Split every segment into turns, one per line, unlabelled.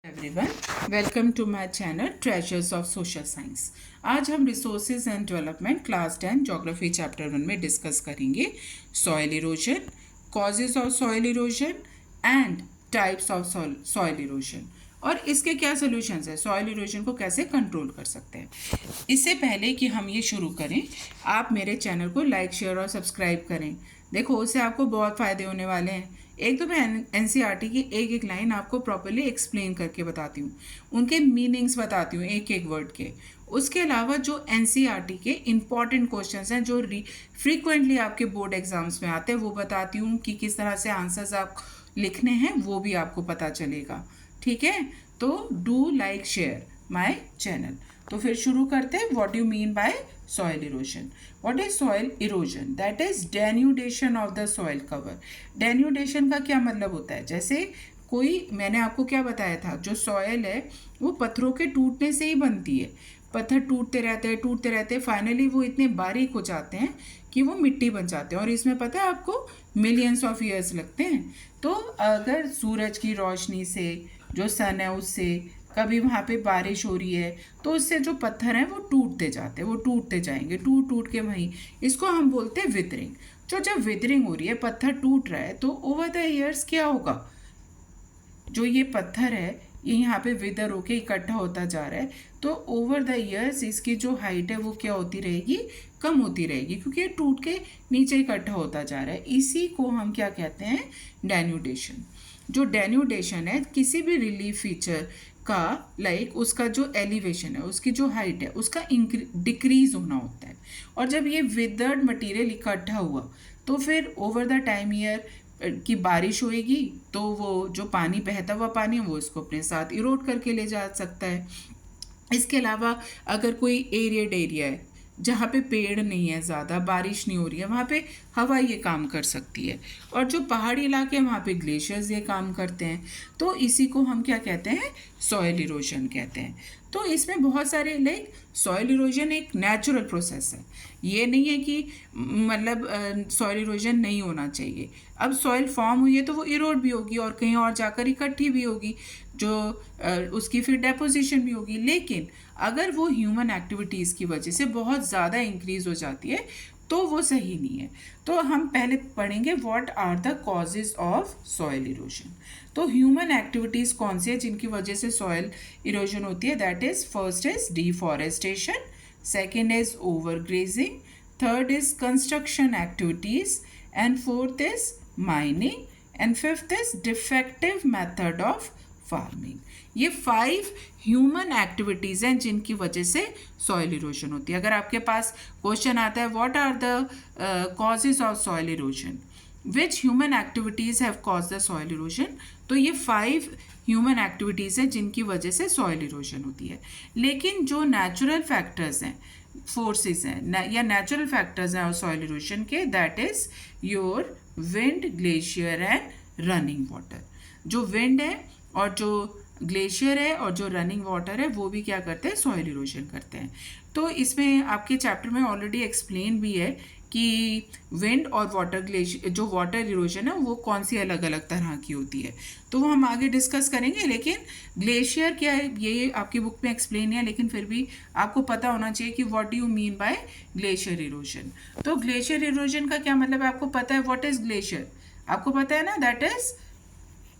Everyone, welcome to my channel treasures of social science. आज हम resources and development class 10 geography chapter 1 में discuss करेंगे soil erosion, causes of soil erosion and types of soil erosion और इसके क्या solutions है, soil erosion को कैसे कंट्रोल कर सकते हैं। इससे पहले कि हम ये शुरू करें, आप मेरे चैनल को लाइक, शेयर और सब्सक्राइब करें। देखो, उससे आपको बहुत फ़ायदे होने वाले हैं। एक तो मैं एनसीईआरटी की एक एक लाइन आपको प्रॉपरली एक्सप्लेन करके बताती हूँ, उनके मीनिंग्स बताती हूँ एक एक वर्ड के। उसके अलावा जो एनसीईआरटी के इम्पॉर्टेंट क्वेश्चंस हैं जो फ्रीक्वेंटली आपके बोर्ड एग्जाम्स में आते हैं वो बताती हूँ कि किस तरह से आंसर्स आप लिखने हैं, वो भी आपको पता चलेगा। ठीक है, तो do like share my channel. तो फिर शुरू करते हैं। What you mean by soil erosion? What is soil erosion? That is denudation of the soil cover. Denudation का क्या मतलब होता है? जैसे मैंने आपको क्या बताया था, जो सॉयल है वो पत्थरों के टूटने से ही बनती है। पत्थर टूटते रहते हैं, फाइनली वो इतने बारीक हो जाते हैं कि वो मिट्टी बन जाते हैं। और इसमें पता है आपको मिलियंस ऑफ ईयर्स लगते हैं। तो अगर सूरज की रोशनी से, जो सन है उससे, कभी वहाँ पे बारिश हो रही है तो उससे जो पत्थर हैं वो टूटते जाते हैं, वो टूटते जाएंगे, टूट के वहीं, इसको हम बोलते हैं विदरिंग। जो जब विदरिंग हो रही है, पत्थर टूट रहा है, तो ओवर द ईयर्स क्या होगा, जो ये पत्थर है ये यहाँ पे विदर होके इकट्ठा होता जा रहा है, तो ओवर द ईयर्स इसकी जो हाइट है वो क्या होती रहेगी, कम होती रहेगी, क्योंकि ये टूट के नीचे इकट्ठा होता जा रहा है। इसी को हम क्या कहते हैं, डेन्यूडेशन। जो डेन्यूडेशन है किसी भी रिलीफ फीचर का, लाइक उसका जो एलिवेशन है, उसकी जो हाइट है, उसका डिक्रीज होना होता है। और जब ये विदर्ड मटेरियल इकट्ठा हुआ तो फिर ओवर द टाइम ईयर की बारिश होएगी तो वो जो पानी, बहता हुआ पानी है, वो इसको अपने साथ इरोड करके ले जा सकता है। इसके अलावा अगर कोई एरियड एरिया है जहाँ पे पेड़ नहीं है, ज़्यादा बारिश नहीं हो रही है, वहाँ पे हवा ये काम कर सकती है। और जो पहाड़ी इलाके हैं वहाँ पे ग्लेशियर्स ये काम करते हैं। तो इसी को हम क्या कहते हैं, सॉइल इरोजन कहते हैं। तो इसमें बहुत सारे, लाइक सॉइल इरोजन एक नेचुरल प्रोसेस है, ये नहीं है कि मतलब सॉइल इरोजन नहीं होना चाहिए। अब सॉइल फॉर्म हुई है तो वो इरोड भी होगी और कहीं और जाकर इकट्ठी भी होगी, जो उसकी फिर डेपोजिशन भी होगी। लेकिन अगर वो ह्यूमन एक्टिविटीज़ की वजह से बहुत ज़्यादा इंक्रीज हो जाती है तो वो सही नहीं है। तो हम पहले पढ़ेंगे what are the causes of soil erosion. तो ह्यूमन एक्टिविटीज़ कौन सी है जिनकी वजह से सॉइल इरोजन होती है, that is first is deforestation, second is overgrazing, third is construction activities, and fourth is mining, and fifth is defective method of farming. ये 5 ह्यूमन एक्टिविटीज़ हैं जिनकी वजह से सॉइल इरोजन होती है। अगर आपके पास क्वेश्चन आता है what are the causes of soil erosion, which human activities have cause the soil erosion, तो ये 5 ह्यूमन एक्टिविटीज़ हैं जिनकी वजह से सॉइल इरोजन होती है। लेकिन जो नेचुरल फैक्टर्स हैं, फोर्सेस हैं या नेचुरल फैक्टर्स हैं सॉइल इरोजन के, that is your wind, glacier and running water. जो विंड है और जो ग्लेशियर है और जो रनिंग वाटर है वो भी क्या करते हैं, सॉइल इरोजन करते हैं। तो इसमें आपके चैप्टर में ऑलरेडी एक्सप्लेन भी है कि विंड और वाटर ग्लेशियर, जो वाटर इरोजन है वो कौन सी अलग अलग तरह की होती है, तो वो हम आगे डिस्कस करेंगे। लेकिन ग्लेशियर क्या है ये आपकी बुक में एक्सप्लेन है, लेकिन फिर भी आपको पता होना चाहिए कि what do you mean by glacier erosion. तो ग्लेशियर इरोजन का क्या मतलब है, आपको पता है व्हाट इज ग्लेशियर, आपको पता है ना, that is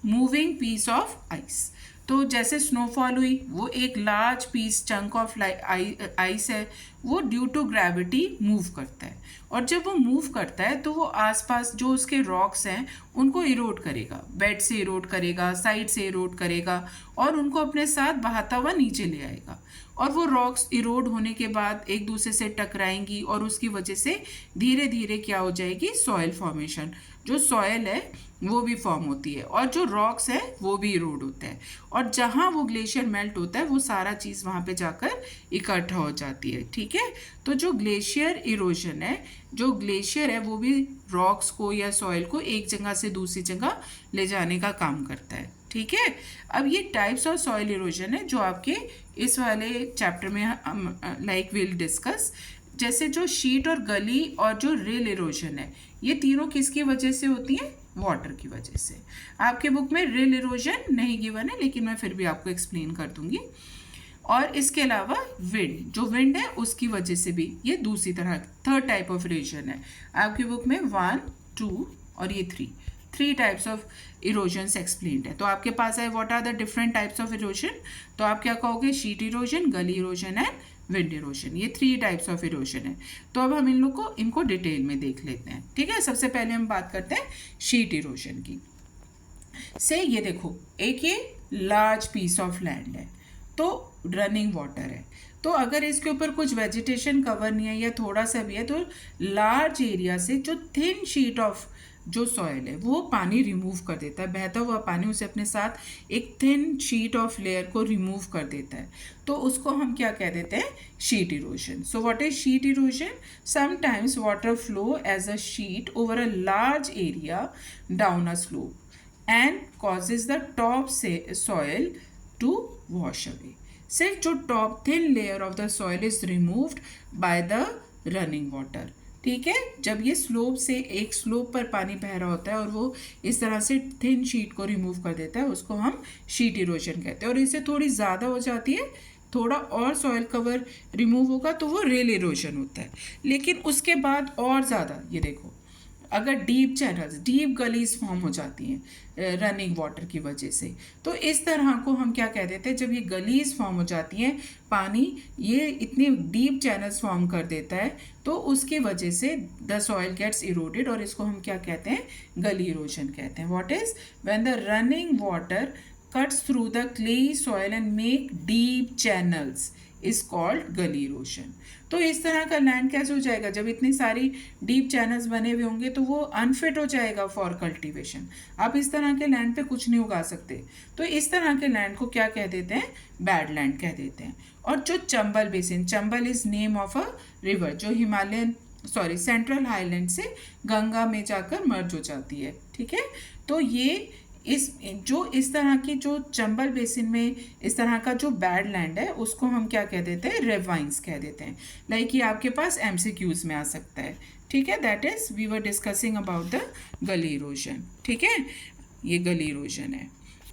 moving piece of ice. तो जैसे स्नोफॉल हुई, वो एक large piece chunk of ice है, वो ड्यू टू ग्रेविटी मूव करता है। और जब वो मूव करता है तो वो आसपास जो उसके रॉक्स हैं उनको इरोड करेगा, बेड से इरोड करेगा, साइड से इरोड करेगा और उनको अपने साथ बहाता हुआ नीचे ले आएगा। और वो रॉक्स इरोड होने के बाद एक दूसरे से टकराएंगी और उसकी वजह से धीरे धीरे क्या हो जाएगी, सॉइल फॉर्मेशन, जो सॉइल है वो भी फॉर्म होती है और जो रॉक्स है वो भी इरोड होता है। और जहाँ वो ग्लेशियर मेल्ट होता है वो सारा चीज़ वहाँ पे जाकर इकट्ठा हो जाती है। ठीक है, तो जो ग्लेशियर इरोजन है, जो ग्लेशियर है वो भी रॉक्स को या सॉइल को एक जगह से दूसरी जगह ले जाने का काम करता है। ठीक है, अब ये टाइप्स ऑफ सॉइल इरोजन है जो आपके इस वाले चैप्टर में हम लाइक विल डिस्कस। जैसे जो शीट और गली और जो रिल इरोजन है, ये तीनों किसकी वजह से होती हैं, वाटर की वजह से। आपके बुक में रिल इरोजन नहीं गिवन है, लेकिन मैं फिर भी आपको एक्सप्लेन कर दूंगी। और इसके अलावा विंड, जो विंड है उसकी वजह से भी, ये दूसरी तरह थर्ड टाइप ऑफ इरोजन है। आपकी बुक में 1, 2 और ये 3 टाइप्स ऑफ इरोजन्स एक्सप्लेन्ड है। तो आपके पास है what are the different types of erosion, तो आप क्या कहोगे, sheet erosion, gully erosion and wind erosion. ये 3 टाइप्स ऑफ इरोजन है। तो अब हम इनको डिटेल में देख लेते हैं। ठीक है, सबसे पहले हम बात करते हैं शीट इरोजन की। से ये देखो, एक ये लार्ज पीस ऑफ लैंड है, तो रनिंग वाटर है, तो अगर इसके ऊपर कुछ वेजिटेशन कवर नहीं है या थोड़ा सा भी है, तो लार्ज एरिया से जो थिन शीट ऑफ जो सॉइल है वो पानी रिमूव कर देता है। बहता हुआ पानी उसे अपने साथ एक थिन शीट ऑफ लेयर को रिमूव कर देता है, तो उसको हम क्या कह देते हैं, sheet erosion. So what is sheet erosion? Sometimes water flow as a sheet over a large area down a slope and causes the top soil to wash away. सिर्फ जो top thin layer of the soil is removed by the running water. ठीक है, जब ये slope से एक slope पर पानी बह रहा होता है और वो इस तरह से थिन शीट को रिमूव कर देता है, उसको हम शीट इरोजन कहते हैं। और इससे थोड़ी ज़्यादा हो जाती है, थोड़ा और सॉइल कवर रिमूव होगा तो वो रिल इरोजन होता है। लेकिन उसके बाद और ज़्यादा, ये देखो, अगर डीप चैनल्स, डीप गलीज फॉर्म हो जाती हैं रनिंग वाटर की वजह से, तो इस तरह को हम क्या कह देते हैं, जब ये गलीज फॉर्म हो जाती हैं, पानी ये इतनी डीप चैनल्स फॉर्म कर देता है, तो उसकी वजह से द सॉइल गेट्स इरोडेड, और इसको हम क्या कहते हैं, गली इरोजन कहते हैं। What is? When the running water cuts through the clay soil and make deep channels is called गली इरोजन। तो इस तरह का लैंड कैसे हो जाएगा, जब इतनी सारी डीप चैनल्स बने हुए होंगे तो वो अनफिट हो जाएगा फॉर कल्टीवेशन। आप इस तरह के लैंड पे कुछ नहीं उगा सकते, तो इस तरह के लैंड को क्या कह देते हैं, बैड लैंड कह देते हैं। और जो Chambal basin, Chambal is name of a river, जो सेंट्रल हाईलैंड से गंगा में जाकर मर्ज हो जाती है। ठीक है, तो ये इस तरह की जो चंबल बेसिन में इस तरह का जो बैड लैंड है, उसको हम क्या कह देते हैं, रेवाइंस कह देते हैं। लाइक ये आपके पास MCQs में आ सकता है। ठीक है, that is we were discussing about the gully erosion. ठीक है, ये गली इरोजन है।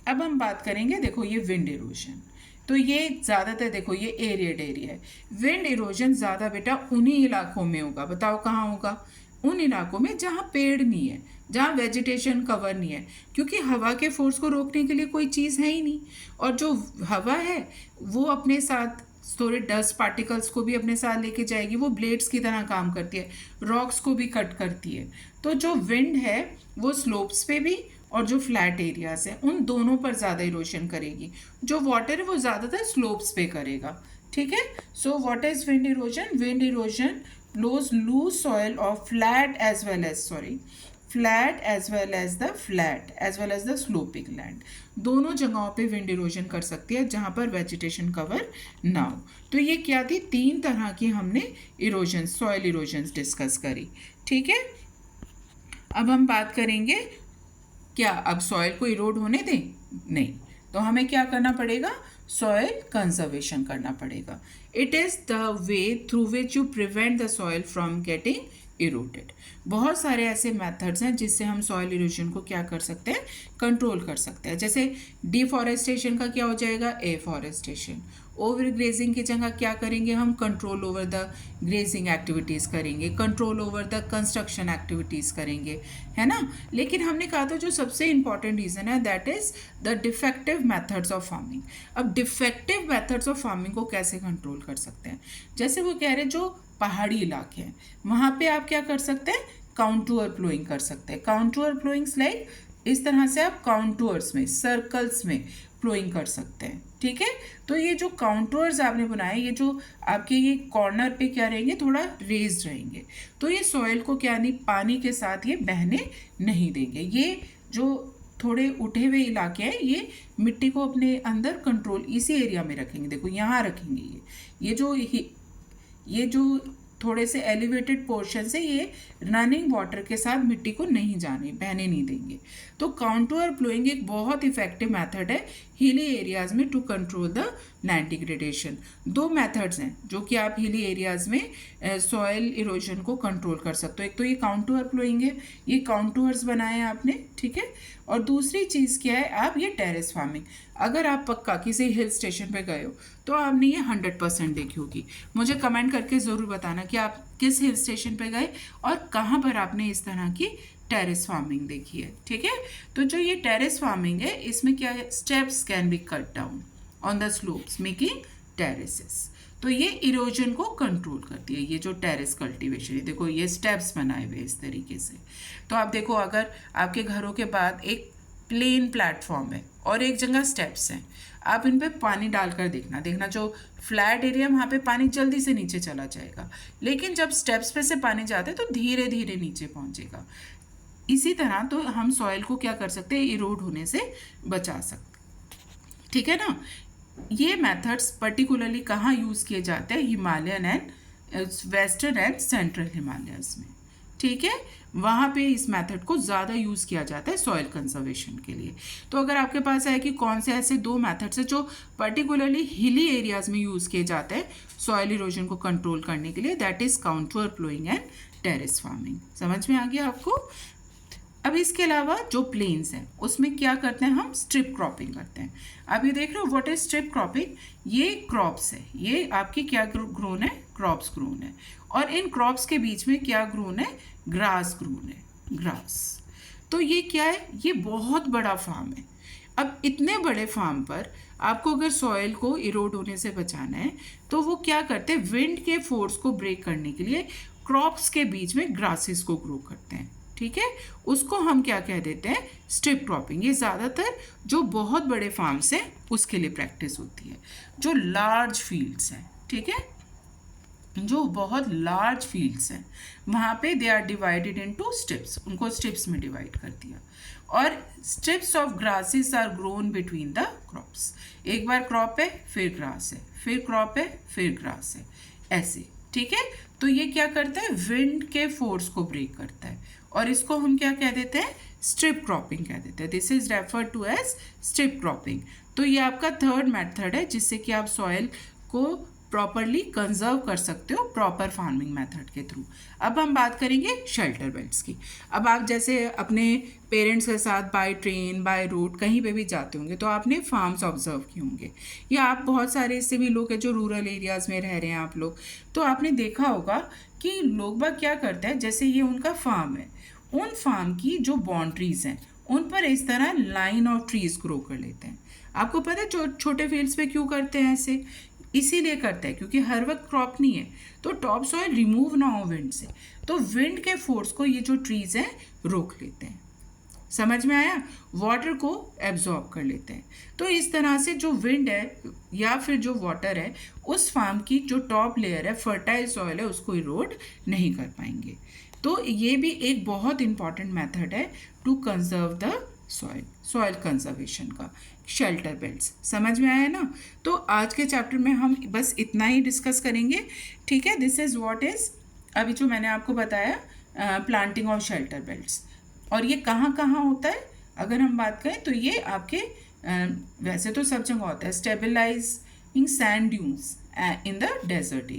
अब हम बात करेंगे, देखो ये विंड इरोजन। तो ये ज़्यादातर देखो ये एरियड एरिया है। विंड इरोजन ज़्यादा बेटा उन्हीं इलाकों में होगा। बताओ कहाँ होगा? उन इलाकों में जहाँ पेड़ नहीं है, जहाँ वेजिटेशन कवर नहीं है, क्योंकि हवा के फोर्स को रोकने के लिए कोई चीज़ है ही नहीं। और जो हवा है वो अपने साथ थोड़े डस्ट पार्टिकल्स को भी अपने साथ लेके जाएगी, वो ब्लेड्स की तरह काम करती है, रॉक्स को भी कट करती है। तो जो विंड है वो स्लोप्स पे भी और जो फ्लैट एरियाज है उन दोनों पर ज़्यादा इरोजन करेगी। जो वाटर है वो ज़्यादातर स्लोप्स पे करेगा। ठीक है, सो what is wind erosion? Wind erosion blows loose soil of flat as well as the sloping land। दोनों जगहों पे विंड इरोजन कर सकती है जहाँ पर वेजिटेशन कवर ना हो। तो ये क्या थी, 3 तरह की हमने इरोजन, सॉइल इरोजन डिस्कस करी। ठीक है, अब हम बात करेंगे क्या अब सॉइल को इरोड होने दें? नहीं, तो हमें क्या करना पड़ेगा, सॉइल कंजर्वेशन करना पड़ेगा। It is the way through which you prevent the soil from getting eroded. बहुत सारे ऐसे मेथड्स हैं जिससे हम सॉइल इरोजन को क्या कर सकते हैं, कंट्रोल कर सकते हैं। जैसे डिफॉरेस्टेशन का क्या हो जाएगा, एफॉरेस्टेशन। ओवर ग्रेजिंग की जगह क्या करेंगे हम, control over the grazing activities करेंगे, control over the construction activities करेंगे, है ना। लेकिन हमने कहा था जो सबसे इंपॉर्टेंट रीज़न है that is the defective methods of farming. अब डिफेक्टिव मेथड्स ऑफ फार्मिंग को कैसे कंट्रोल कर सकते हैं? जैसे वो कह रहे जो पहाड़ी इलाके हैं वहाँ पे आप क्या कर सकते हैं, काउंटूअर प्लोइंग कर सकते हैं। काउंटूअर प्लोइंग्स लाइक इस तरह से आप काउंटूअर्स में, सर्कल्स में प्लोइंग कर सकते हैं। ठीक है, तो ये जो काउंटूअर्स आपने बनाए, ये जो आपके ये कॉर्नर पे क्या रहेंगे, थोड़ा रेज्ड रहेंगे, तो ये सॉइल को क्या नहीं, पानी के साथ ये बहने नहीं देंगे। ये जो थोड़े उठे हुए इलाके हैं ये मिट्टी को अपने अंदर कंट्रोल इसी एरिया में रखेंगे। देखो यहाँ रखेंगे, ये जो थोड़े से एलिवेटेड पोर्शन से ये रनिंग वाटर के साथ मिट्टी को नहीं जाने, बहने नहीं देंगे। तो काउंटूअर प्लोइंग एक बहुत इफेक्टिव मेथड है। हिली एरियाज में to control the land degradation. दो मेथड्स हैं जो कि आप हिली एरियाज में सॉयल इरोजन को कंट्रोल कर सकते हो। एक तो ये काउंटूअर प्लोइंग है, ये काउंटूअर्स बनाए हैं आपने, ठीक है। और दूसरी चीज़ क्या है, आप ये टेरेस फार्मिंग। अगर आप पक्का किसी हिल स्टेशन पे गए हो तो आपने ये 100% देखी होगी। मुझे कमेंट करके ज़रूर बताना कि आप किस हिल स्टेशन पे गए और कहाँ पर आपने इस तरह की टेरेस फार्मिंग देखी है, ठीक है। तो जो ये टेरेस फार्मिंग है, इसमें क्या है, steps can be cut down on the slopes making terraces. तो ये इरोजन को कंट्रोल करती है, ये जो टेरेस कल्टीवेशन है। देखो ये स्टेप्स बनाए हुए इस तरीके से। तो आप देखो, अगर आपके घरों के बाद एक प्लेन प्लेटफॉर्म है और एक जगह स्टेप्स हैं, आप इन पे पानी डालकर देखना जो फ्लैट एरिया वहाँ पे पानी जल्दी से नीचे चला जाएगा, लेकिन जब स्टेप्स पे से पानी जाता है तो धीरे धीरे नीचे पहुँचेगा। इसी तरह तो हम सॉइल को क्या कर सकते हैं, इरोड होने से बचा सकते, ठीक है ना। ये मेथड्स पर्टिकुलरली कहाँ यूज़ किए जाते हैं, Himalayan and western and central Himalayas में, ठीक है। वहाँ पे इस मेथड को ज़्यादा यूज़ किया जाता है सॉइल कंजर्वेशन के लिए। तो अगर आपके पास है कि कौन से ऐसे दो मेथड्स हैं जो पर्टिकुलरली हिली एरियाज़ में यूज़ किए जाते हैं सॉइल इरोजन को कंट्रोल करने के लिए, that is contour ploughing and terrace farming. समझ में आ गया आपको। अब इसके अलावा जो प्लेन्स हैं उसमें क्या करते हैं, हम स्ट्रिप क्रॉपिंग करते हैं। अब ये देख रहे हो व्हाट इज स्ट्रिप क्रॉपिंग, ये क्रॉप्स है, ये आपकी क्या ग्रोन है, क्रॉप्स ग्रोन है। और इन क्रॉप्स के बीच में क्या ग्रोन है, ग्रास ग्रोन है, ग्रास। तो ये क्या है, ये बहुत बड़ा फार्म है। अब इतने बड़े फार्म पर आपको अगर सॉइल को इरोड होने से बचाना है तो वो क्या करते हैं, विंड के फोर्स को ब्रेक करने के लिए क्रॉप्स के बीच में ग्रासेस को ग्रो करते हैं, ठीक है। उसको हम क्या कह देते हैं, स्ट्रिप क्रॉपिंग। ये ज़्यादातर जो बहुत बड़े फार्म्स हैं उसके लिए प्रैक्टिस होती है, जो लार्ज फील्ड्स हैं, ठीक है। जो बहुत लार्ज फील्ड्स हैं वहाँ पे they are divided into strips, उनको स्ट्रिप्स में डिवाइड कर दिया। और strips of grasses are grown between the crops. एक बार क्रॉप है, फिर ग्रास है, फिर क्रॉप है, फिर ग्रास है, ऐसे, ठीक है। तो ये क्या करता है, विंड के फोर्स को ब्रेक करता है और इसको हम क्या कह देते हैं, स्ट्रिप क्रॉपिंग कह देते हैं। This is refer to as strip cropping. तो ये आपका थर्ड मेथड है जिससे कि आप सॉइल को प्रॉपरली कंजर्व कर सकते हो प्रॉपर फार्मिंग मेथड के थ्रू। अब हम बात करेंगे शेल्टर बेल्ट्स की। अब आप जैसे अपने पेरेंट्स के साथ बाय ट्रेन बाय रोड कहीं पे भी जाते होंगे तो आपने फार्म्स ऑब्जर्व किए होंगे, या आप बहुत सारे ऐसे भी लोग हैं जो रूरल एरियाज़ में रह रहे हैं आप लोग, तो आपने देखा होगा कि लोग बाग क्या करते हैं, जैसे ये उनका फार्म है, उन फार्म की जो बाउंड्रीज हैं उन पर इस तरह लाइन ऑफ ट्रीज ग्रो कर लेते हैं। आपको पता है छोटे फील्ड्स पे क्यों करते हैं ऐसे, इसीलिए करते हैं क्योंकि हर वक्त क्रॉप नहीं है तो टॉप सॉइल रिमूव ना हो विंड से, तो विंड के फोर्स को ये जो ट्रीज हैं रोक लेते हैं। समझ में आया, वाटर को एब्जॉर्ब कर लेते हैं। तो इस तरह से जो विंड है या फिर जो वाटर है उस फार्म की जो टॉप लेयर है, फर्टाइल सॉइल है, उसको इरोड नहीं कर पाएंगे। तो ये भी एक बहुत इंपॉर्टेंट मेथड है to conserve the soil conservation का, शेल्टर बेल्ट्स। समझ में आया ना। तो आज के चैप्टर में हम बस इतना ही डिस्कस करेंगे, ठीक है। दिस इज़ व्हाट इज़ अभी जो मैंने आपको बताया प्लांटिंग ऑफ शेल्टर बेल्ट्स। और ये कहाँ कहाँ होता है, अगर हम बात करें तो ये आपके वैसे तो सब जगह होता है, stabilising sand dunes in the desert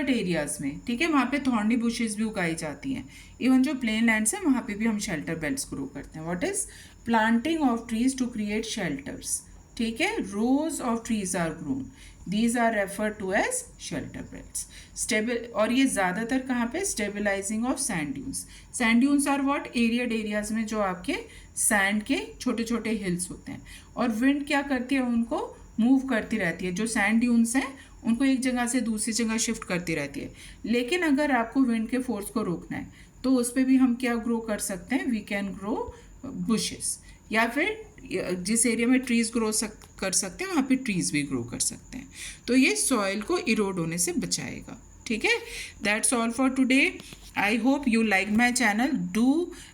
areas में, ठीक है। वहाँ पे थॉर्नी बुशेस भी उगाई जाती हैं। इवन जो प्लेन लैंड्स हैं वहाँ पे भी हम शेल्टर बेल्ट्स ग्रो करते हैं। What is planting of trees to create shelters, ठीक है। Rows of trees are grown, these are refer to as shelter belts. और ये ज़्यादातर कहाँ पे, stabilising of sand dunes. Sand dunes are what, arid areas में जो आपके सैंड के छोटे छोटे हिल्स होते हैं और विंड क्या करती है, उनको मूव करती रहती है। जो सैंड ड्यून्स हैं उनको एक जगह से दूसरी जगह शिफ्ट करती रहती है। लेकिन अगर आपको विंड के फोर्स को रोकना है तो उस पर भी हम क्या ग्रो कर सकते हैं, वी कैन ग्रो बुशेस, या फिर जिस एरिया में ट्रीज ग्रो कर सकते हैं वहाँ पे ट्रीज भी ग्रो कर सकते हैं। तो ये सॉइल को इरोड होने से बचाएगा, ठीक है। That's all for today. I hope you liked my channel. Do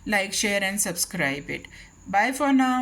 like, share and subscribe it. Bye for now.